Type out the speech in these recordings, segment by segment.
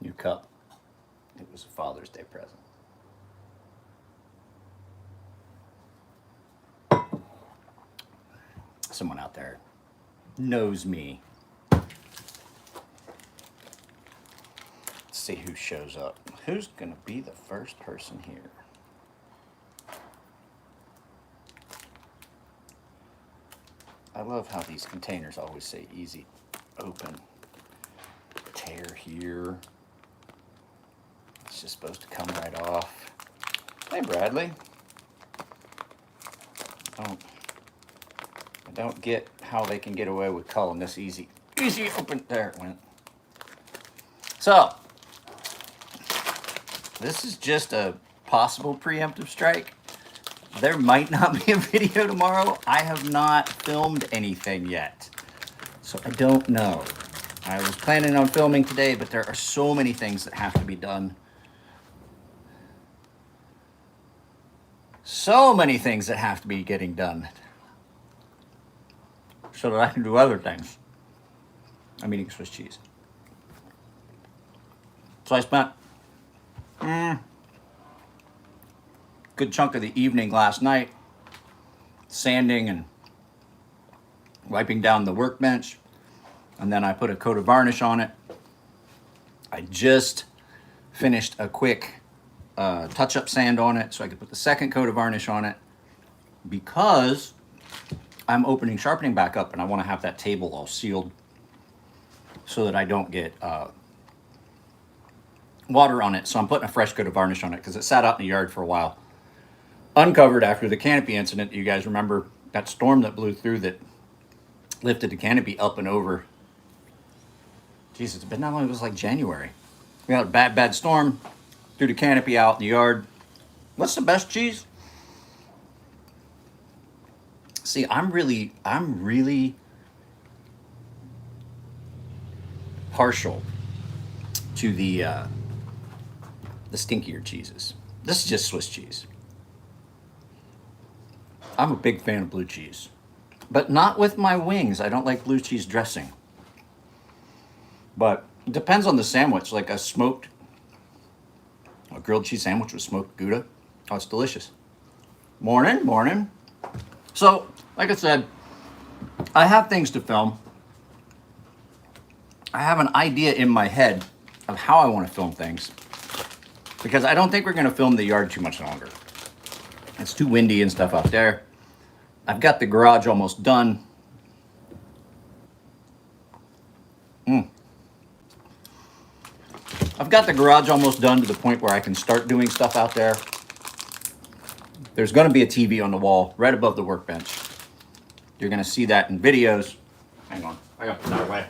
New cup. It was a Father's Day present. Someone out there knows me. Let's see who shows up. Who's going to be the first person here? I love how these containers always say easy open. Tear here. It's just supposed to come right off. Hey, Bradley. I don't get how they can get away with calling this easy open. There it went. So, this is just a possible preemptive strike. There might not be a video tomorrow. I have not filmed anything yet, so I don't know. I was planning on filming today, but there are so many things that have to be done. So many things that have to be getting done so that I can do other things. I'm eating Swiss cheese. So I spent good chunk of the evening last night sanding and wiping down the workbench, and then I put a coat of varnish on it. I just finished a quick touch-up sand on it so I could put the second coat of varnish on it, because I'm opening sharpening back up and I want to have that table all sealed so that I don't get water on it. So I'm putting a fresh coat of varnish on it because it sat out in the yard for a while, uncovered after the canopy incident. You guys remember that storm that blew through that lifted the canopy up and over. Jesus, it's been that long. It was like January. We had a bad storm, threw the canopy out in the yard. What's the best cheese? See, I'm really partial to the stinkier cheeses. This is just Swiss cheese. I'm a big fan of blue cheese, but not with my wings. I don't like blue cheese dressing. But it depends on the sandwich. Like a grilled cheese sandwich with smoked Gouda. Oh, it's delicious. Morning. So, like I said, I have things to film. I have an idea in my head of how I want to film things, because I don't think we're going to film the yard too much longer. It's too windy and stuff out there. I've got the garage almost done. I've got the garage almost done to the point where I can start doing stuff out there. There's going to be a TV on the wall right above the workbench. You're going to see that in videos. Hang on, I got this out of the way.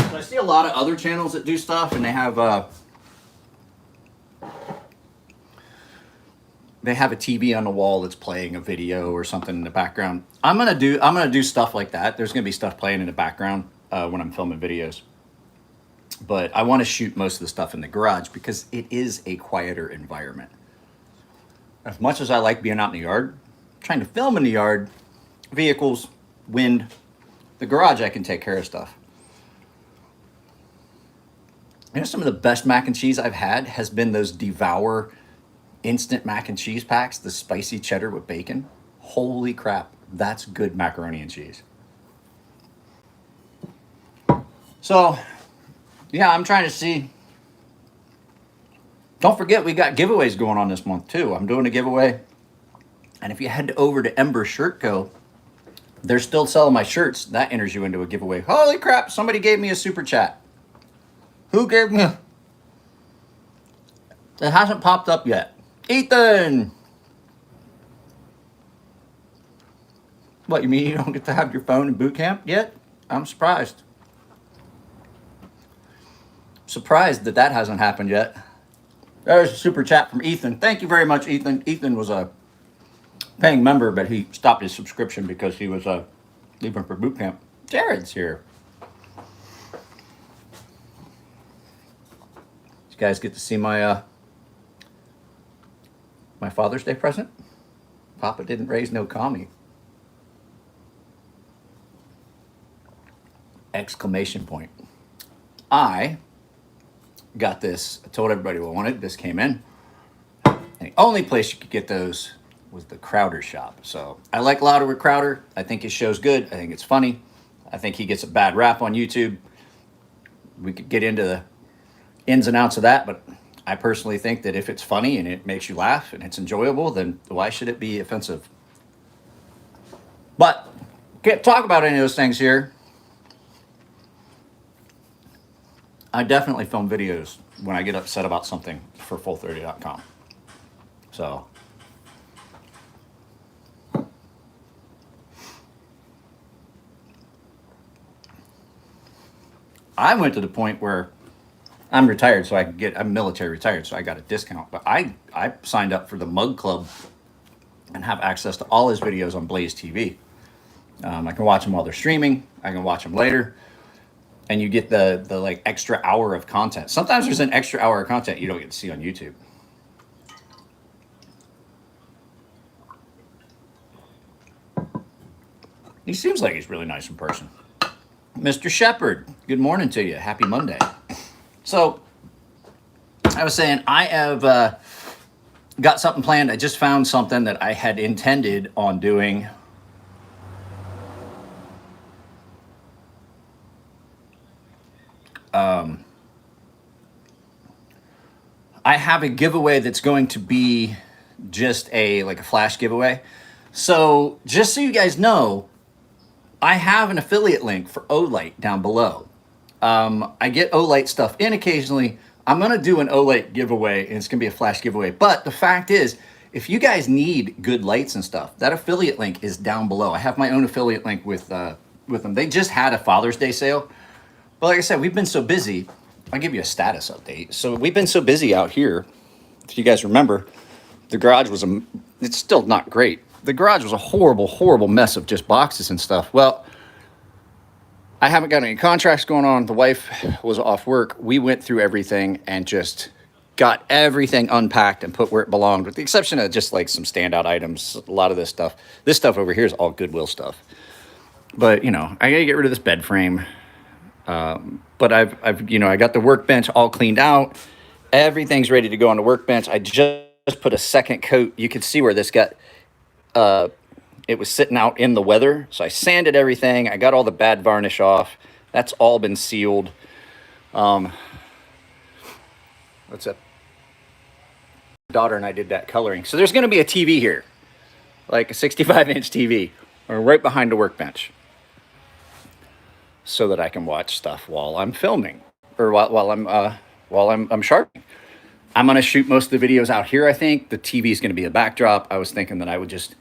So I see a lot of other channels that do stuff, and they have a TV on the wall that's playing a video or something in the background. I'm gonna do stuff like that. There's gonna be stuff playing in the background when I'm filming videos. But I want to shoot most of the stuff in the garage because it is a quieter environment. As much as I like being out in the yard, trying to film in the yard, vehicles, wind, the garage, I can take care of stuff. You know, some of the best mac and cheese I've had has been those Devour instant mac and cheese packs, the spicy cheddar with bacon. Holy crap, that's good macaroni and cheese. So, yeah, I'm trying to see. Don't forget, we got giveaways going on this month too. I'm doing a giveaway. And if you head over to Ember Shirt Co., they're still selling my shirts. That enters you into a giveaway. Holy crap, somebody gave me a super chat. Who gave me a... It hasn't popped up yet. Ethan! What, you mean you don't get to have your phone in boot camp yet? I'm surprised. Surprised that hasn't happened yet. There's a super chat from Ethan. Thank you very much, Ethan. Ethan was a paying member, but he stopped his subscription because he was leaving for boot camp. Jared's here. You guys get to see my my Father's Day present? Papa didn't raise no commie. Exclamation point. I got this. I told everybody what I wanted. This came in. And the only place you could get those was the Crowder shop. So I like Louder with Crowder. I think his show's good. I think it's funny. I think he gets a bad rap on YouTube. We could get into the ins and outs of that, but I personally think that if it's funny and it makes you laugh and it's enjoyable, then why should it be offensive? But can't talk about any of those things here. I definitely film videos when I get upset about something for Full30.com. So I went to the point where I'm retired, so I'm military retired, so I got a discount. But I signed up for the Mug Club and have access to all his videos on Blaze TV. I can watch them while they're streaming. I can watch them later. And you get the like extra hour of content. Sometimes there's an extra hour of content you don't get to see on YouTube. He seems like he's really nice in person. Mr. Shepard, good morning to you. Happy Monday. So, I was saying, I have got something planned. I just found something that I had intended on doing. I have a giveaway that's going to be just like a flash giveaway. So, just so you guys know, I have an affiliate link for Olight down below. I get Olight stuff in occasionally. I'm going to do an Olight giveaway, and it's going to be a flash giveaway. But the fact is, if you guys need good lights and stuff, that affiliate link is down below. I have my own affiliate link with them. They just had a Father's Day sale. But like I said, we've been so busy. I'll give you a status update. So we've been so busy out here. If you guys remember, the garage was it's still not great. The garage was a horrible, horrible mess of just boxes and stuff. Well, I haven't got any contracts going on. The wife was off work. We went through everything and just got everything unpacked and put where it belonged, with the exception of just like some standout items. A lot of this stuff over here is all Goodwill stuff. But, you know, I got to get rid of this bed frame. But I got the workbench all cleaned out. Everything's ready to go on the workbench. I just put a second coat. You can see where this got, it was sitting out in the weather. So I sanded everything. I got all the bad varnish off. That's all been sealed. What's up? Daughter and I did that coloring. So there's going to be a TV here, like a 65-inch TV, or right behind the workbench, so that I can watch stuff while I'm filming, or while I'm sharpening. I'm going to shoot most of the videos out here, I think. The TV is going to be a backdrop. I was thinking that I would just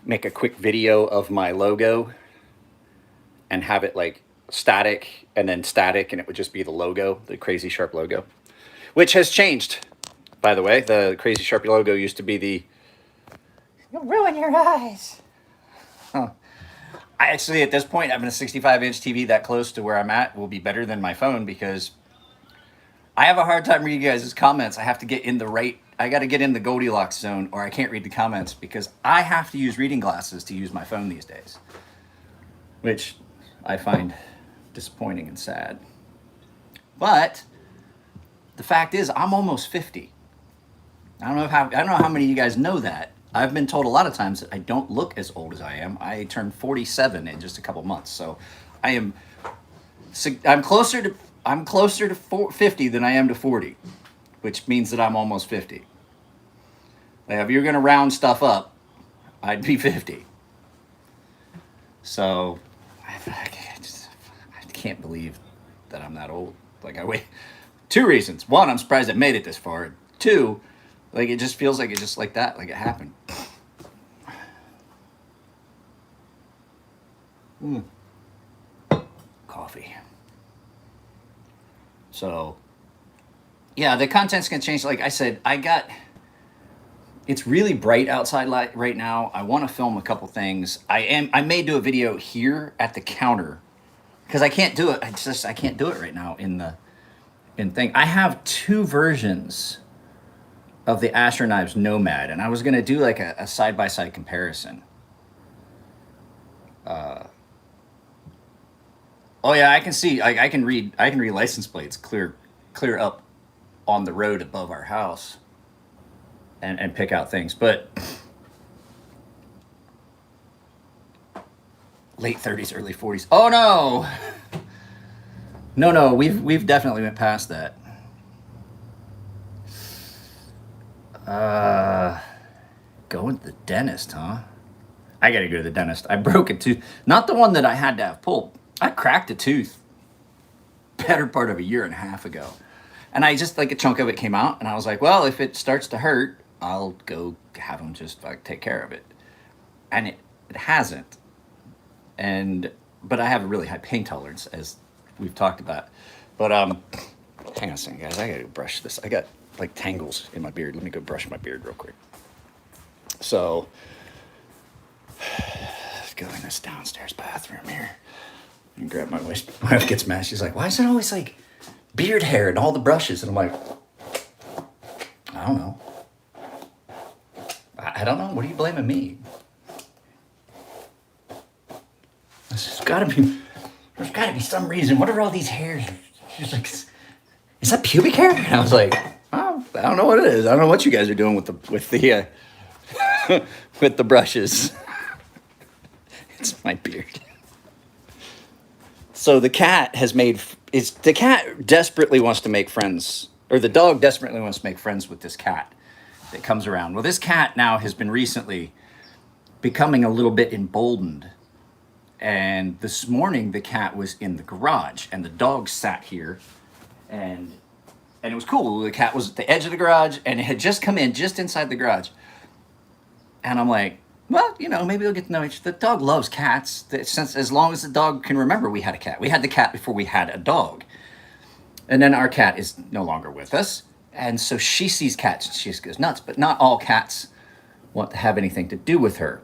make a quick video of my logo and have it like static, and then static, and it would just be the logo, the Crazy Sharp logo, which has changed, by the way. The Crazy Sharp logo used to be the "You'll ruin your eyes." Huh. I actually, at this point, having a 65-inch TV that close to where I'm at will be better than my phone, because I have a hard time reading you guys' comments. I have to get in I got to get in the Goldilocks zone, or I can't read the comments, because I have to use reading glasses to use my phone these days, which I find disappointing and sad. But the fact is, I'm almost 50. I don't know how many of you guys know that. I've been told a lot of times that I don't look as old as I am. I turned 47 in just a couple months, so I'm closer to 50 than I am to 40, which means that I'm almost 50. Like, if you're gonna round stuff up, I'd be 50. So I can't believe that I'm that old. Like, I wait. Two reasons. One, I'm surprised I made it this far. Two, like, it just feels like it's just like that, like it happened. Coffee. So, yeah, the content's gonna change. Like I said, it's really bright outside right now. I want to film a couple things. I may do a video here at the counter, because I can't do it. I can't do it right now in thing. I have two versions of the Asher Knives Nomad, and I was gonna do like a side-by-side comparison. Oh yeah, I can see. I can read. I can read license plates clear up on the road above our house, and pick out things. But late 30s, early 40s. Oh no, no. We've definitely went past that. Uh, Going to the dentist, huh? I gotta go to the dentist. I broke a tooth. Not the one that I had to have pulled. I cracked a tooth better part of a year and a half ago. And I just like a chunk of it came out, and I was like, well, if it starts to hurt, I'll go have them just like take care of it. And it hasn't. And but I have a really high pain tolerance, as we've talked about. But hang on a second, guys. I gotta brush this. I got like tangles in my beard. Let me go brush my beard real quick. So let's go in this downstairs bathroom here and grab my wife. My wife gets mad. She's like, why is it always like beard hair and all the brushes? And I'm like, I don't know. I don't know. What are you blaming me? There's gotta be some reason. What are all these hairs? She's like, is that pubic hair? And I was like, oh, I don't know what it is. I don't know what you guys are doing with the with the brushes. It's my beard. So the cat the cat desperately wants to make friends, or the dog desperately wants to make friends with this cat that comes around. Well, this cat now has been recently becoming a little bit emboldened. And this morning the cat was in the garage and the dog sat here, and it was cool. The cat was at the edge of the garage and it had just come in just inside the garage. And I'm like, well, maybe they'll get to know each other. The dog loves cats. Since as long as the dog can remember, we had a cat. We had the cat before we had a dog. And then our cat is no longer with us. And so she sees cats and she just goes nuts. But not all cats want to have anything to do with her.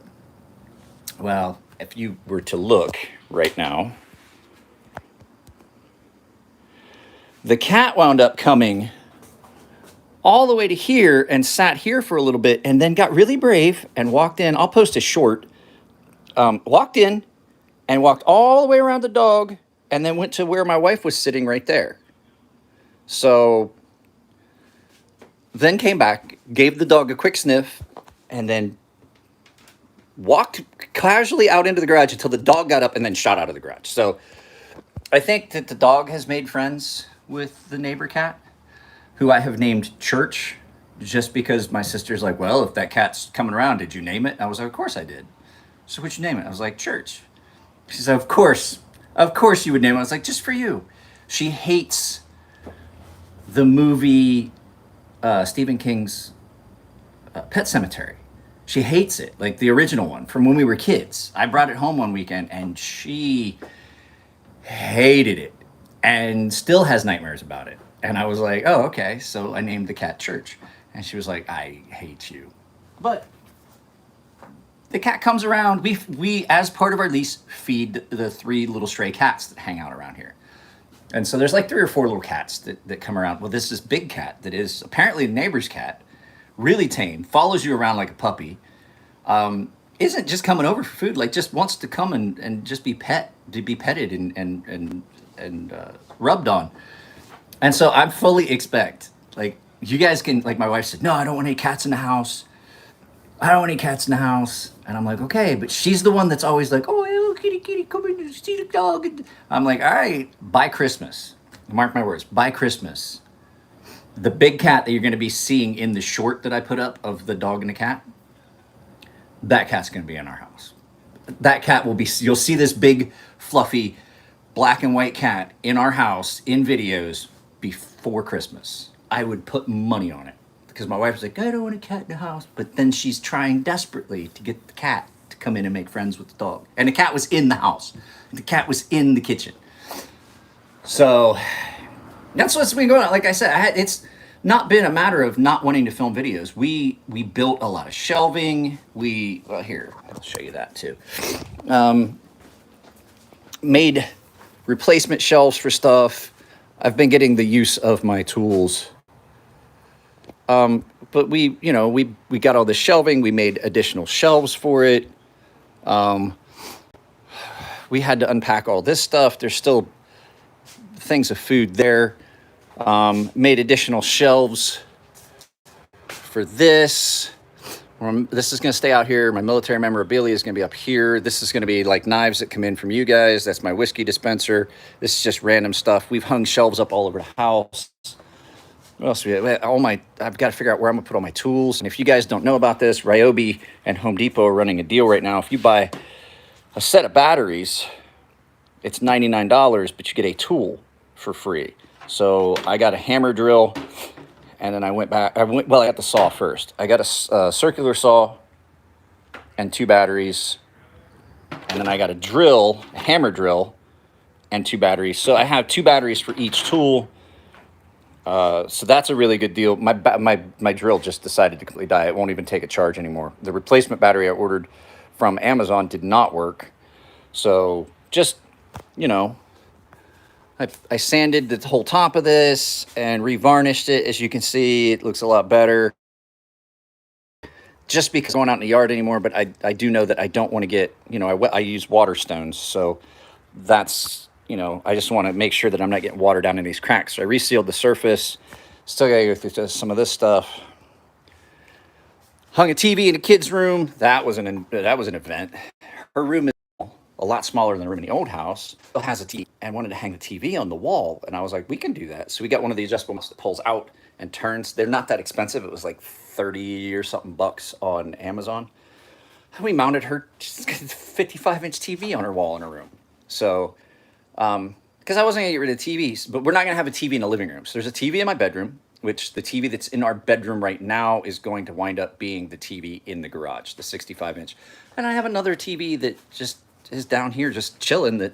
Well, if you were to look right now, the cat wound up coming all the way to here and sat here for a little bit and then got really brave and walked in. I'll post a short. Walked in and walked all the way around the dog and then went to where my wife was sitting right there. So then came back, gave the dog a quick sniff, and then walked casually out into the garage until the dog got up and then shot out of the garage. So I think that the dog has made friends with the neighbor cat, who I have named Church, just because my sister's like, well, if that cat's coming around, did you name it? And I was like, of course I did. So what'd you name it? I was like, Church. She said, of course you would name it. I was like, just for you. She hates the movie Stephen King's Pet Sematary. She hates it, like the original one from when we were kids. I brought it home one weekend and she hated it and still has nightmares about it. And I was like, oh, okay. So I named the cat Church. And she was like, I hate you. But the cat comes around. We as part of our lease, feed the 3 little stray cats that hang out around here. And so there's like 3 or 4 little cats that come around. Well, this big cat that is apparently a neighbor's cat, really tame, follows you around like a puppy, isn't just coming over for food, like just wants to come and just be petted and rubbed on. And so I fully expect, like, you guys can, like, my wife said, no, I don't want any cats in the house. I don't want any cats in the house. And I'm like, okay, but she's the one that's always like, oh, hello, kitty, come in and see the dog. I'm like, all right, by Christmas, mark my words, by Christmas, the big cat that you're going to be seeing in the short that I put up of the dog and the cat, that cat's going to be in our house. That cat will be, you'll see this big, fluffy, black and white cat in our house in videos before Christmas. I would put money on it because my wife was like, I don't want a cat in the house. But then she's trying desperately to get the cat to come in and make friends with the dog. And the cat was in the house. The cat was in the kitchen. So that's what's been going on. Like I said, it's not been a matter of not wanting to film videos. We built a lot of shelving. Well, here, I'll show you that too. Made replacement shelves for stuff. I've been getting the use of my tools. But we got all this shelving. We made additional shelves for it. we had to unpack all this stuff. There's still things of food there. Made additional shelves for this. This is going to stay out here. My military memorabilia is going to be up here. This is going to be like knives that come in from you guys. That's my whiskey dispenser. This is just random stuff. We've hung shelves up all over the house. What else we have? I've got to figure out where I'm going to put all my tools. And if you guys don't know about this, Ryobi and Home Depot are running a deal right now. If you buy a set of batteries, it's $99, but you get a tool for free. So I got a hammer drill. And then I got the saw first. I got a circular saw and 2 batteries. And then I got a hammer drill, and 2 batteries. So I have 2 batteries for each tool. So that's a really good deal. My drill just decided to completely die. It won't even take a charge anymore. The replacement battery I ordered from Amazon did not work. So just, I sanded the whole top of this and revarnished it. As you can see, it looks a lot better. Just because I'm going out in the yard anymore, but I do know that I don't want to get, I use water stones. So that's, I just want to make sure that I'm not getting water down in these cracks. So I resealed the surface. Still got to go through some of this stuff. Hung a TV in the kids' room. That was an event. Her room is a lot smaller than the room in the old house. Still has a TV, and wanted to hang the TV on the wall. And I was like, we can do that. So we got one of the adjustable mounts that pulls out and turns. They're not that expensive. It was like 30 or something bucks on Amazon. And we mounted her 55-inch TV on her wall in her room. So, because I wasn't gonna get rid of TVs, but we're not gonna have a TV in the living room. So there's a TV in my bedroom, which the TV that's in our bedroom right now is going to wind up being the TV in the garage, the 65-inch. And I have another TV that just is down here just chilling that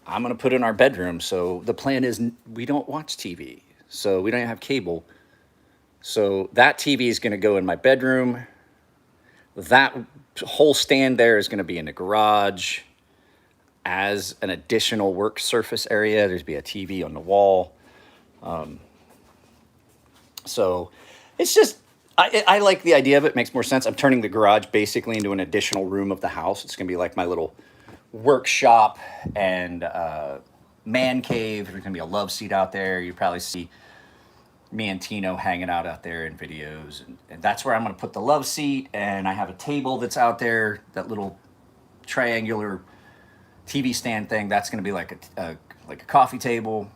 I'm going to put in our bedroom. So the plan is we don't watch TV. So we don't have cable. So that TV is going to go in my bedroom. That whole stand there is going to be in the garage as an additional work surface area. There's be a TV on the wall. So it's just, I like the idea of it. It makes more sense. I'm turning the garage basically into an additional room of the house. It's going to be like my little workshop and man cave. There's going to be a love seat out there. You probably see me and Tino hanging out there in videos. And that's where I'm going to put the love seat. And I have a table that's out there, that little triangular TV stand thing. That's going to be like a coffee table.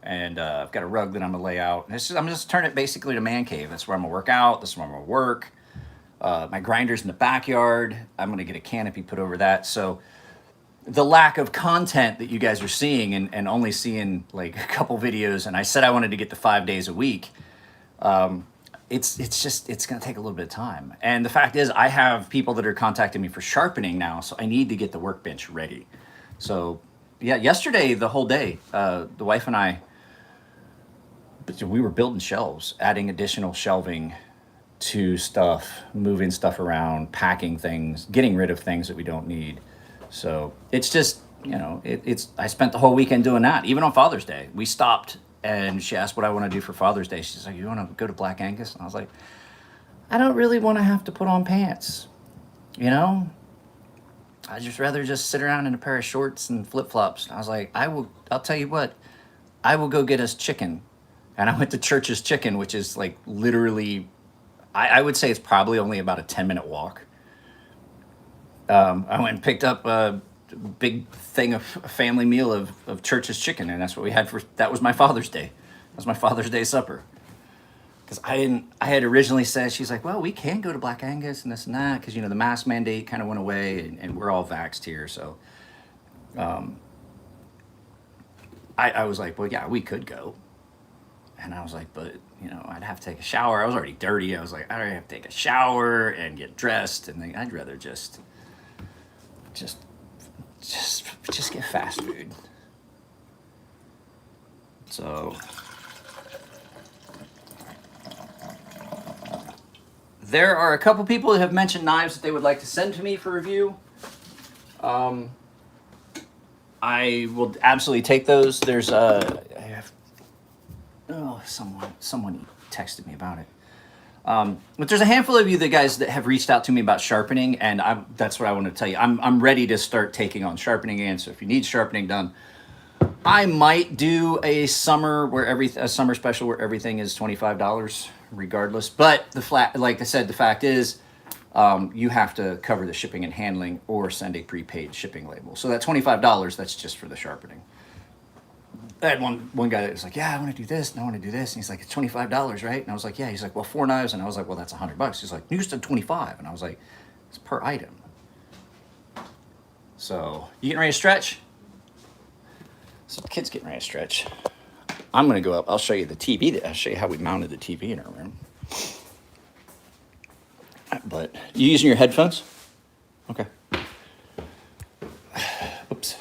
And I've got a rug that I'm going to lay out. I'm just turning it basically to man cave. That's where I'm going to work out. This is where I'm going to work. My grinder's in the backyard. I'm going to get a canopy put over that. So the lack of content that you guys are seeing and only seeing like a couple videos, and I said I wanted to get to 5 days a week. It's going to take a little bit of time. And the fact is, I have people that are contacting me for sharpening now. So I need to get the workbench ready. So yeah, yesterday, the whole day, the wife and I, we were building shelves, adding additional shelving to stuff, moving stuff around, packing things, getting rid of things that we don't need. So it's just, I spent the whole weekend doing that. Even on Father's Day, we stopped and she asked what I want to do for Father's Day. She's like, you want to go to Black Angus? And I was like, I don't really want to have to put on pants, I'd just rather just sit around in a pair of shorts and flip-flops. And I was like, I'll tell you what, I will go get us chicken. And I went to Church's Chicken, which is like literally, I would say it's probably only about a 10-minute walk. I went and picked up a big thing of a family meal of Church's Chicken, and that's what we had that was my Father's Day. That was my Father's Day supper. Because I had originally said, she's like, well, we can go to Black Angus and this and that, because, the mask mandate kind of went away, and we're all vaxxed here, so I was like, well, yeah, we could go. And I was like, but, I'd have to take a shower. I was already dirty. I was like, I already have to take a shower and get dressed. And then I'd rather just get fast food. So there are a couple people that have mentioned knives that they would like to send to me for review. I will absolutely take those. There's someone texted me about it. But there's a handful of you, the guys that have reached out to me about sharpening, and that's what I want to tell you. I'm ready to start taking on sharpening again. So if you need sharpening done, I might do a summer a summer special where everything is $25 regardless. But like I said, the fact is, you have to cover the shipping and handling or send a prepaid shipping label. So that $25, that's just for the sharpening. I had one guy that was like, yeah, I want to do this and I want to do this. And he's like, it's $25, right? And I was like, yeah. He's like, well, 4 knives. And I was like, well, that's $100. He's like, you said 25. And I was like, it's per item. So you getting ready to stretch? So the kid's getting ready to stretch. I'm going to go up. I'll show you the TV. I'll show you how we mounted the TV in our room. But you using your headphones? Okay. Oops.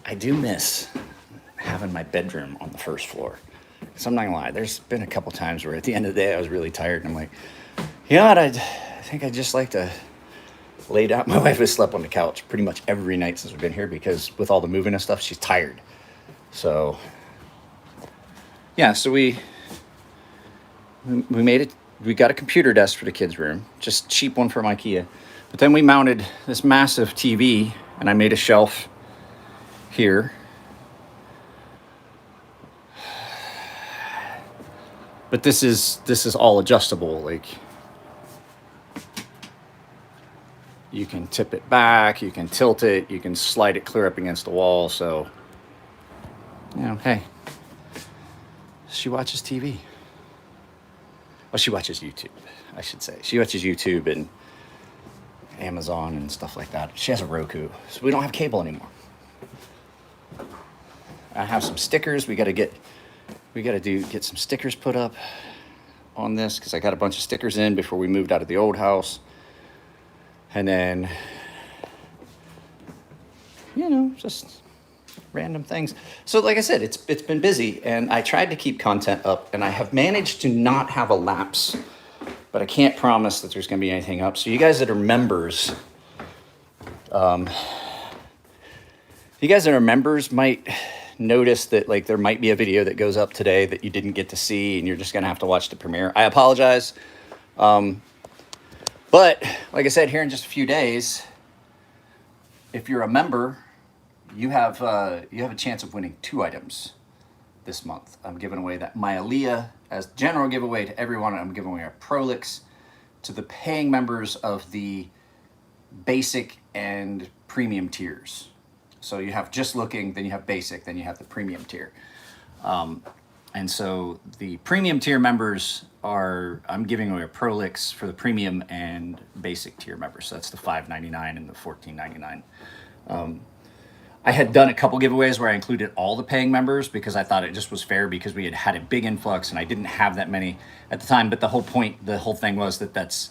I do miss having my bedroom on the first floor. So I'm not gonna lie, there's been a couple times where at the end of the day I was really tired and I'm like, you know what, I think I'd just like to lay down. My wife has slept on the couch pretty much every night since we've been here because with all the moving and stuff, she's tired. So yeah, so we made it. We got a computer desk for the kids' room, just cheap one from IKEA. But then we mounted this massive TV and I made a shelf here. But this is all adjustable. Like you can tip it back, you can tilt it, you can slide it clear up against the wall. So, you know, hey, she watches TV. Well, she watches YouTube, I should say. She watches YouTube and Amazon and stuff like that. She has a Roku, so we don't have cable anymore. I have some stickers. We got to get some stickers put up on this because I got a bunch of stickers in before we moved out of the old house. And then, you know, just random things. So like I said, it's been busy and I tried to keep content up and I have managed to not have a lapse, but I can't promise that there's going to be anything up. So you guys that are members, might notice that like there might be a video that goes up today that you didn't get to see and you're just going to have to watch the premiere. I apologize. But like I said, here in just a few days, if you're a member, you have a chance of winning 2 items this month. I'm giving away that Myalia as general giveaway to everyone. I'm giving away a Prolix to the paying members of the basic and premium tiers. So you have just looking, then you have basic, then you have the premium tier. And so the premium tier members I'm giving away a Prolix for the premium and basic tier members. So that's the $5.99 and the $14.99. I had done a couple giveaways where I included all the paying members because I thought it just was fair because we had a big influx and I didn't have that many at the time. But the whole thing was that's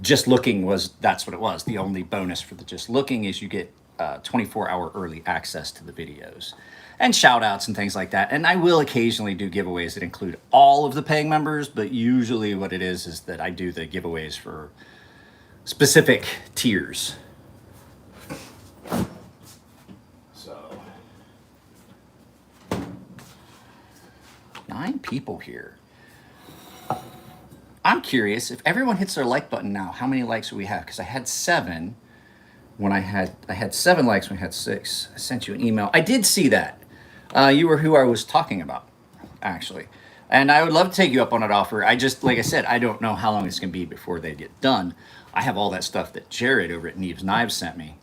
just looking that's what it was. The only bonus for the just looking is you get 24-hour early access to the videos and shout outs and things like that. And I will occasionally do giveaways that include all of the paying members, but usually what it is that I do the giveaways for specific tiers. So 9 people here. I'm curious if everyone hits their like button now, how many likes do we have? Because I had 7 when I had 7 likes when I had 6. I sent you an email. I did see that. You were who I was talking about, actually. And I would love to take you up on that offer. I just, like I said, I don't know how long it's going to be before they get done. I have all that stuff that Jared over at Neves Knives sent me.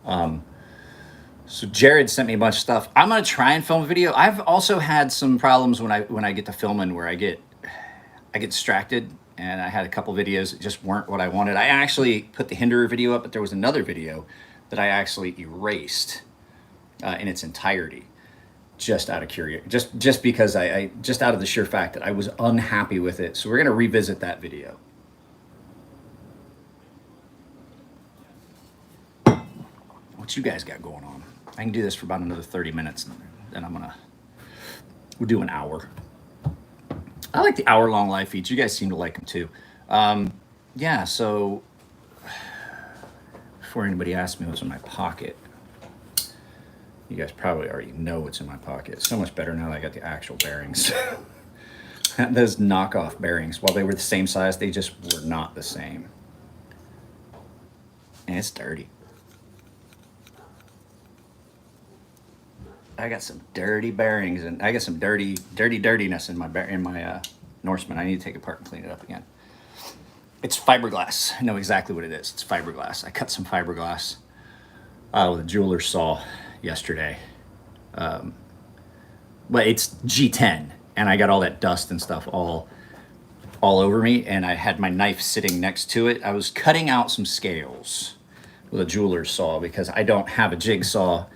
So Jared sent me a bunch of stuff. I'm going to try and film a video. I've also had some problems when I get to filming where I get distracted. And I had a couple videos that just weren't what I wanted. I actually put the Hinderer video up, but there was another video that I actually erased in its entirety, just out of curiosity, just because I just out of the sheer fact that I was unhappy with it. So we're gonna revisit that video. What you guys got going on? I can do this for about another 30 minutes, and then we'll do an hour. I like the hour-long live feeds. You guys seem to like them too. Yeah, so before anybody asks me what's in my pocket, You guys probably already know what's in my pocket. It's so much better now that I got the actual bearings. Those knockoff bearings, while they were the same size, they just were not the same. And it's dirty. I got some dirty bearings, and I got some dirtiness in my Norseman. I need to take it apart and clean it up again. It's fiberglass. I know exactly what it is. It's fiberglass. I cut some fiberglass with a jeweler's saw yesterday. But it's G10, and I got all that dust and stuff all over me, and I had my knife sitting next to it. I was cutting out some scales with a jeweler's saw because I don't have a jigsaw,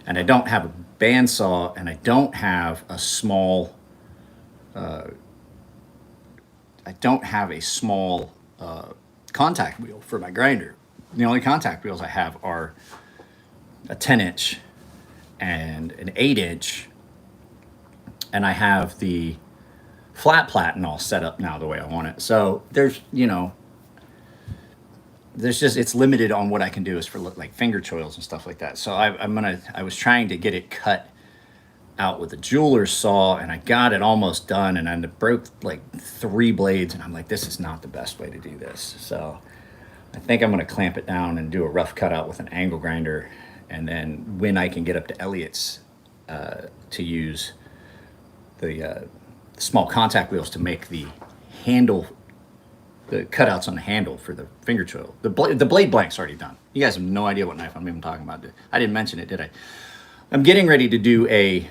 and I don't have a bandsaw, and I don't have a small contact wheel for my grinder. The only contact wheels I have are a 10-inch and an 8-inch, and I have the flat platen all set up now the way I want it. So there's just, it's limited on what I can do as for like finger choils and stuff like that. So I was trying to get it cut out with a jeweler's saw, and I got it almost done, and I broke like 3 blades, and I'm like, this is not the best way to do this. So I think I'm going to clamp it down and do a rough cutout with an angle grinder, and then when I can get up to Elliott's to use the small contact wheels to make the handle, the cutouts on the handle for the finger choil. The blade blank's already done. You guys have no idea what knife I'm even talking about. I didn't mention it, did I? I'm getting ready to do a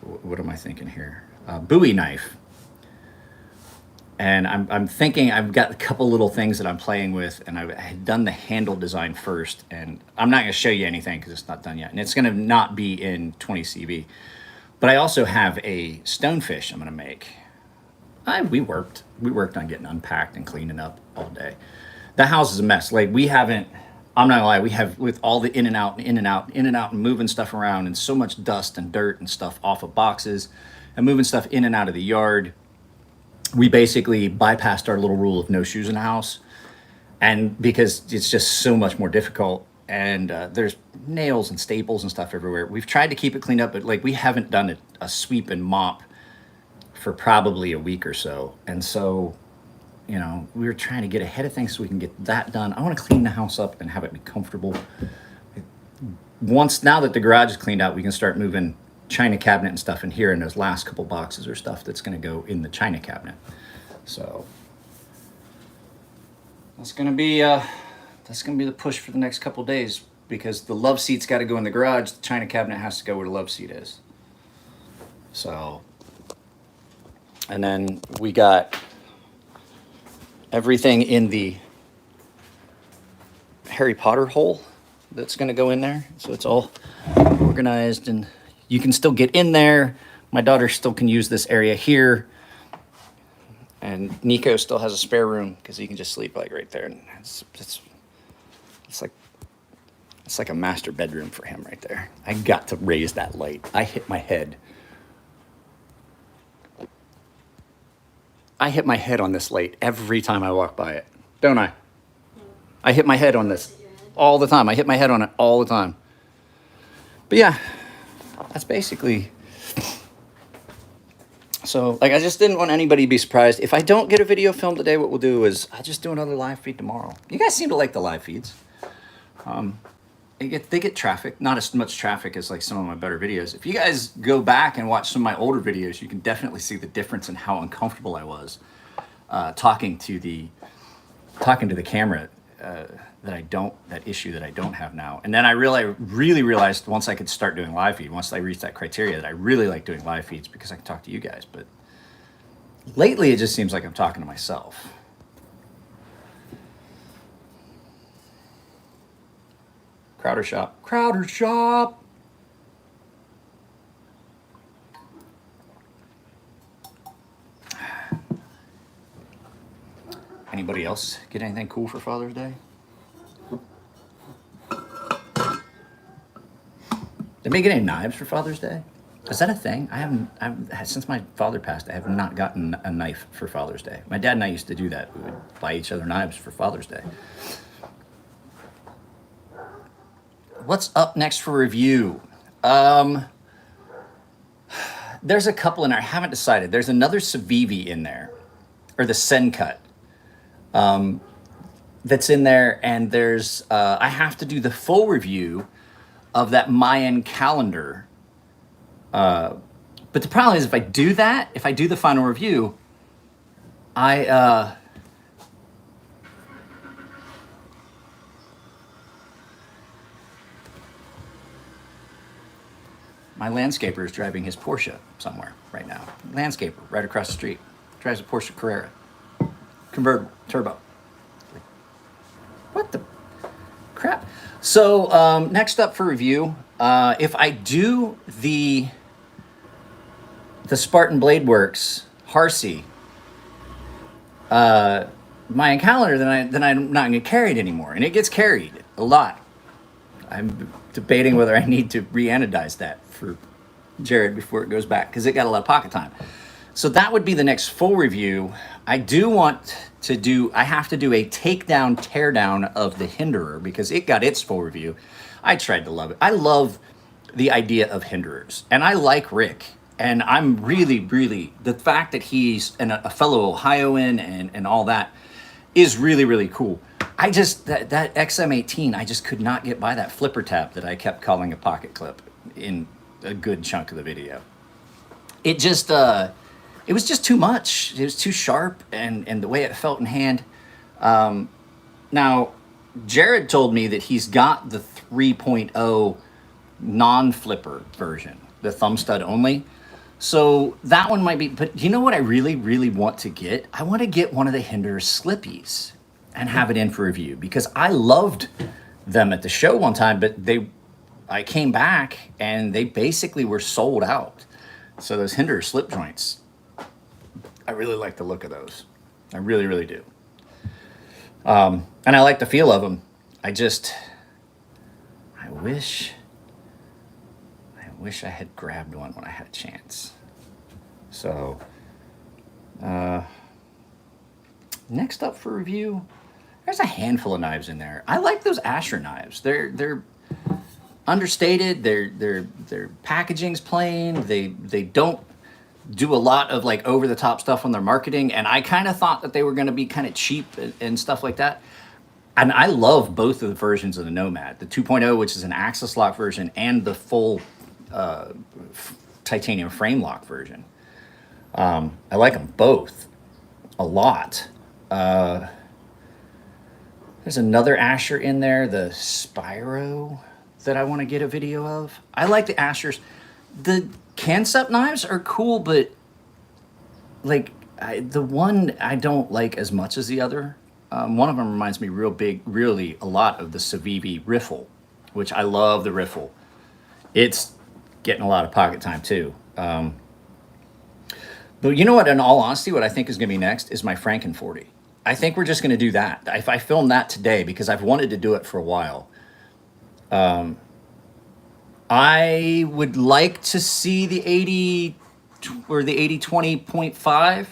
what am I thinking here? Bowie knife. And I'm thinking I've got a couple little things that I'm playing with, and I had done the handle design first, and I'm not going to show you anything because it's not done yet, and it's going to not be in 20 CV. But I also have a stonefish I'm going to make. We worked on getting unpacked and cleaning up all day. The house is a mess. Like, we haven't, I'm not gonna lie, we have, with all the in and out and moving stuff around, and so much dust and dirt and stuff off of boxes and moving stuff in and out of the yard, we basically bypassed our little rule of no shoes in the house. And because it's just so much more difficult, and there's nails and staples and stuff everywhere. We've tried to keep it cleaned up, but like, we haven't done a sweep and mop for probably a week or so. And so, we were trying to get ahead of things so we can get that done. I want to clean the house up and have it be comfortable. Now that the garage is cleaned out, we can start moving china cabinet and stuff in here, and those last couple boxes are stuff that's going to go in the china cabinet. So that's going to be the push for the next couple days, because the love seat's got to go in the garage. The china cabinet has to go where the love seat is. So, and then we got everything in the Harry Potter hole that's going to go in there. So it's all organized, and you can still get in there. My daughter still can use this area here. And Nico still has a spare room because he can just sleep like right there. And it's like a master bedroom for him right there. I got to raise that light. I hit my head on this light every time I walk by it, don't I? I hit my head on this all the time. I hit my head on it all the time. But yeah, that's basically. So, like, I just didn't want anybody to be surprised. If I don't get a video film today, what we'll do is I'll just do another live feed tomorrow. You guys seem to like the live feeds. They get traffic, not as much traffic as like some of my better videos. If you guys go back and watch some of my older videos, you can definitely see the difference in how uncomfortable I was talking to the camera. That issue that I don't have now. And then I really realized once I could start doing live feed, once I reached that criteria, that I really like doing live feeds because I can talk to you guys. But lately it just seems like I'm talking to myself. Crowder Shop. Anybody else get anything cool for Father's Day? Did they get any knives for Father's Day? Is that a thing? Since my father passed, I have not gotten a knife for Father's Day. My dad and I used to do that. We would buy each other knives for Father's Day. What's up next for review? There's a couple in there. I haven't decided. There's another Civivi in there, or the Sencut, that's in there, and there's I have to do the full review of that Mayan calendar. But the problem is, if I do that, if I do the final review, I my landscaper is driving his Porsche somewhere right now. Landscaper right across the street drives a Porsche Carrera, convertible, turbo. What the crap? So next up for review, if I do the Spartan Blade Works Harsey Mayan calendar, then I'm not going to carry it anymore, and it gets carried a lot. I'm debating whether I need to re-anodize that for Jared before it goes back, because it got a lot of pocket time. So that would be the next full review. I do want to do, I have to do a takedown, teardown of the Hinderer, because it got its full review. I tried to love it. I love the idea of Hinderers, and I like Rick. And I'm really, the fact that he's a fellow Ohioan and all that is really, really cool. I just, that XM18, I just could not get by that flipper tap that I kept calling a pocket clip in a good chunk of the video. It just, it was just too much. It was too sharp, and the way it felt in hand. Now, Jared told me that he's got the 3.0 non-flipper version, the thumb stud only. So that one might be, but you know what I really, really want to get? I want to get one of the Hinderer Slippies and have it in for review, because I loved them at the show one time, but I came back and they basically were sold out. So those Hinderer slip joints, I really like the look of those. I really, really do. And I like the feel of them. I wish I had grabbed one when I had a chance. So, next up for review, there's a handful of knives in there. I like those Asher knives. They're understated. Their packaging's plain. They don't do a lot of like over the top stuff on their marketing. And I kind of thought that they were going to be kind of cheap and stuff like that. And I love both of the versions of the Nomad, the 2.0, which is an axis lock version, and the full titanium frame lock version. I like them both a lot. There's another Asher in there, the Spyro, that I want to get a video of. I like the Ashers. The Kansept knives are cool, but like the one I don't like as much as the other. One of them reminds me really a lot of the Civivi Riffle, which I love the Riffle. It's getting a lot of pocket time too. But you know what, in all honesty, what I think is going to be next is my Franken 40. I think we're just going to do that. If I film that today, because I've wanted to do it for a while. I would like to see the 80 or the 80-20.5.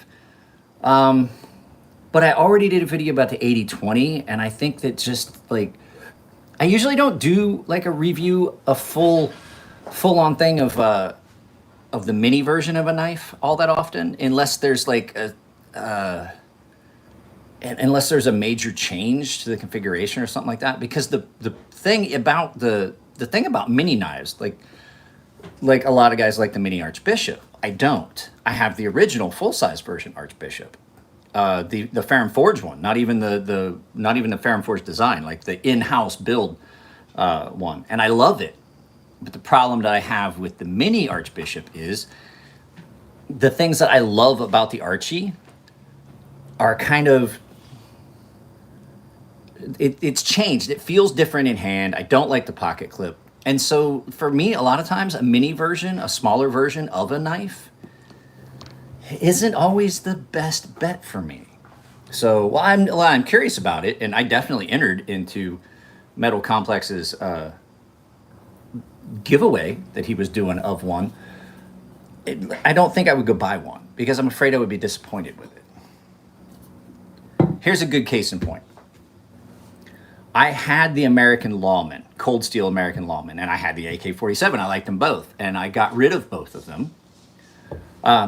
But I already did a video about the 80-20, and I think that just like, I usually don't do like a review, a full on thing of the mini version of a knife all that often, unless there's like unless there's a major change to the configuration or something like that. Because the thing about the thing about mini knives, like a lot of guys like the mini Archbishop. I don't. I have the original full size version Archbishop. The Ferrum Forge one, not even the Ferrum Forge design, like the in-house build one, and I love it. But the problem that I have with the mini Archbishop is the things that I love about the Archie are kind of, it's changed. It feels different in hand. I don't like the pocket clip, and so for me, a lot of times a mini version, a smaller version of a knife, isn't always the best bet for me. So while I'm curious about it, and I definitely entered into Metal Complex's giveaway that he was doing of one, I don't think I would go buy one because I'm afraid I would be disappointed with it. Here's a good case in point. I had the American Lawman Cold Steel American Lawman, and I had the AK-47. I liked them both, and I got rid of both of them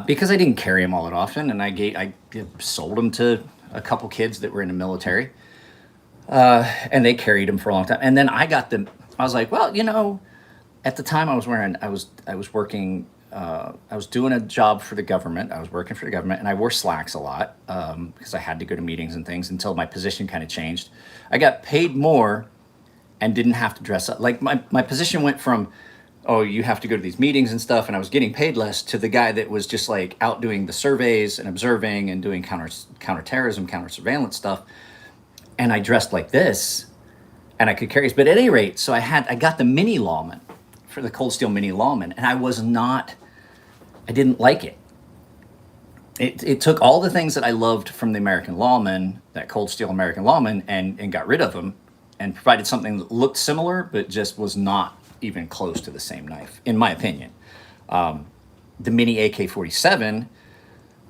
because I didn't carry them all that often, and I sold them to a couple kids that were in the military, and they carried them for a long time. And then I got them. I was like, well, you know, at the time I was working. I was doing a job for the government. I was working for the government, and I wore slacks a lot because I had to go to meetings and things until my position kind of changed. I got paid more and didn't have to dress up. Like my position went from, oh, you have to go to these meetings and stuff, and I was getting paid less, to the guy that was just like out doing the surveys and observing and doing counterterrorism, counter surveillance stuff. And I dressed like this, and I could carry this. But at any rate, so I got the mini Lawman for the Cold Steel mini Lawman, and I didn't like it. It took all the things that I loved from the American Lawman, that Cold Steel American Lawman, and got rid of them, and provided something that looked similar, but just was not even close to the same knife, in my opinion. The mini AK-47,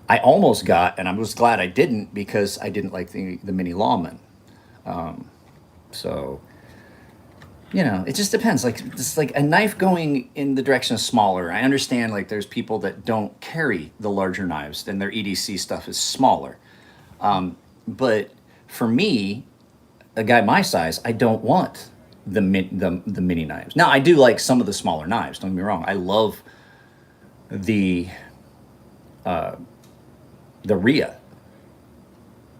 I almost got, and I was glad I didn't, because I didn't like the mini Lawman. So, you know, it just depends. Like, it's like a knife going in the direction of smaller. I understand, like, there's people that don't carry the larger knives, then their EDC stuff is smaller. But for me, a guy my size, I don't want the mini knives. Now, I do like some of the smaller knives. Don't get me wrong. I love the Rhea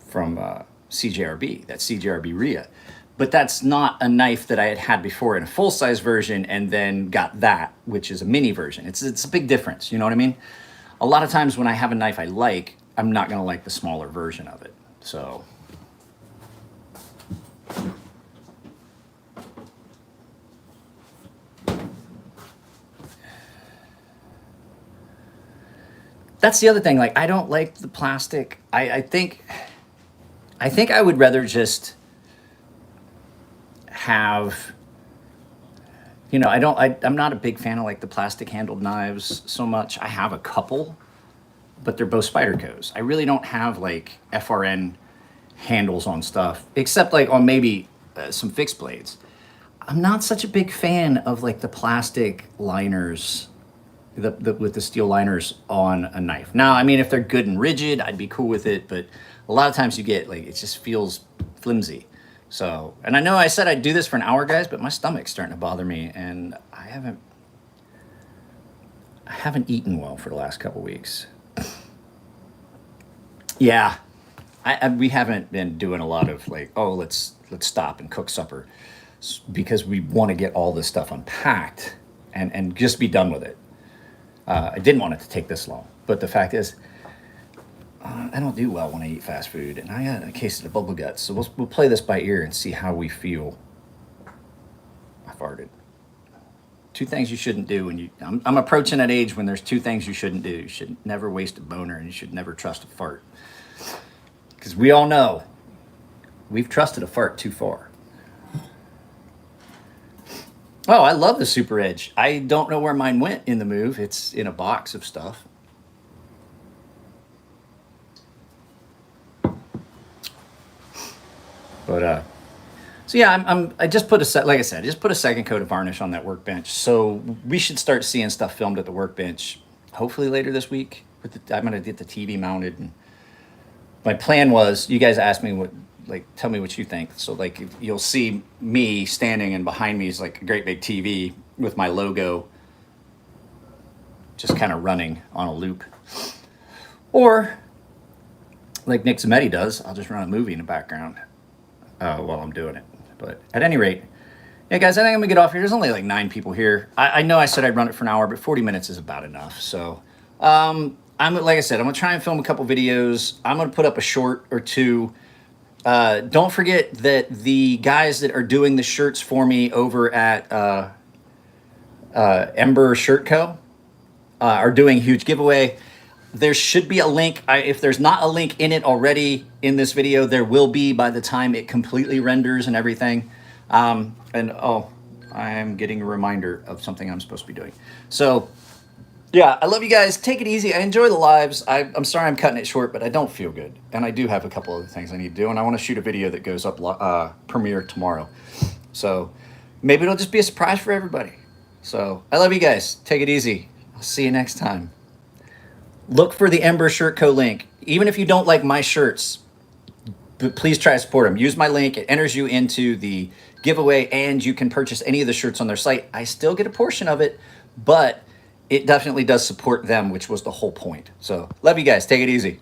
from CJRB. That CJRB Rhea. But that's not a knife that I had before in a full-size version and then got that, which is a mini version. It's a big difference, you know what I mean? A lot of times when I have a knife I like, I'm not going to like the smaller version of it. So that's the other thing. Like, I don't like the plastic. I think I would rather just have, you know, I'm not a big fan of like the plastic handled knives so much. I have a couple, but they're both Spydercos. I really don't have like FRN handles on stuff, except like on maybe some fixed blades. I'm not such a big fan of like the plastic liners, with the steel liners on a knife. Now, I mean, if they're good and rigid, I'd be cool with it, but a lot of times you get like, it just feels flimsy. So, and I know I said I'd do this for an hour, guys, but my stomach's starting to bother me, and I haven't eaten well for the last couple weeks. Yeah, we haven't been doing a lot of like, oh, let's stop and cook supper, because we want to get all this stuff unpacked and just be done with it. I didn't want it to take this long, but the fact is, I don't do well when I eat fast food, and I got a case of the bubble guts. So we'll play this by ear and see how we feel. I farted. 2 things you shouldn't do when I'm approaching that age when there's 2 things you shouldn't do. You should never waste a boner, and you should never trust a fart. Because we all know we've trusted a fart too far. Oh, I love the Super Edge. I don't know where mine went in the move. It's in a box of stuff. But so yeah, I just put like I said, I just put a second coat of varnish on that workbench. So we should start seeing stuff filmed at the workbench, hopefully later this week. I'm gonna get the TV mounted, and my plan was, you guys asked me tell me what you think. So like, you'll see me standing, and behind me is like a great big TV with my logo just kind of running on a loop. Or like Nick Zametti does, I'll just run a movie in the background while I'm doing it. But at any rate, yeah, guys, I think I'm gonna get off here. There's only like 9 people here. I know I said I'd run it for an hour, but 40 minutes is about enough. So like I said, I'm gonna try and film a couple videos. I'm gonna put up a short or 2. Don't forget that the guys that are doing the shirts for me over at Ember Shirt Co. Are doing a huge giveaway. There should be a link. If there's not a link in it already in this video, there will be by the time it completely renders and everything. I am getting a reminder of something I'm supposed to be doing. So yeah, I love you guys. Take it easy. I enjoy the lives. I'm sorry I'm cutting it short, but I don't feel good. And I do have a couple other things I need to do. And I want to shoot a video that goes up premiere tomorrow. So maybe it'll just be a surprise for everybody. So I love you guys. Take it easy. I'll see you next time. Look for the Ember Shirt Co. link. Even if you don't like my shirts, but please try to support them. Use my link. It enters you into the giveaway, and you can purchase any of the shirts on their site. I still get a portion of it, but it definitely does support them, which was the whole point. So love you guys. Take it easy.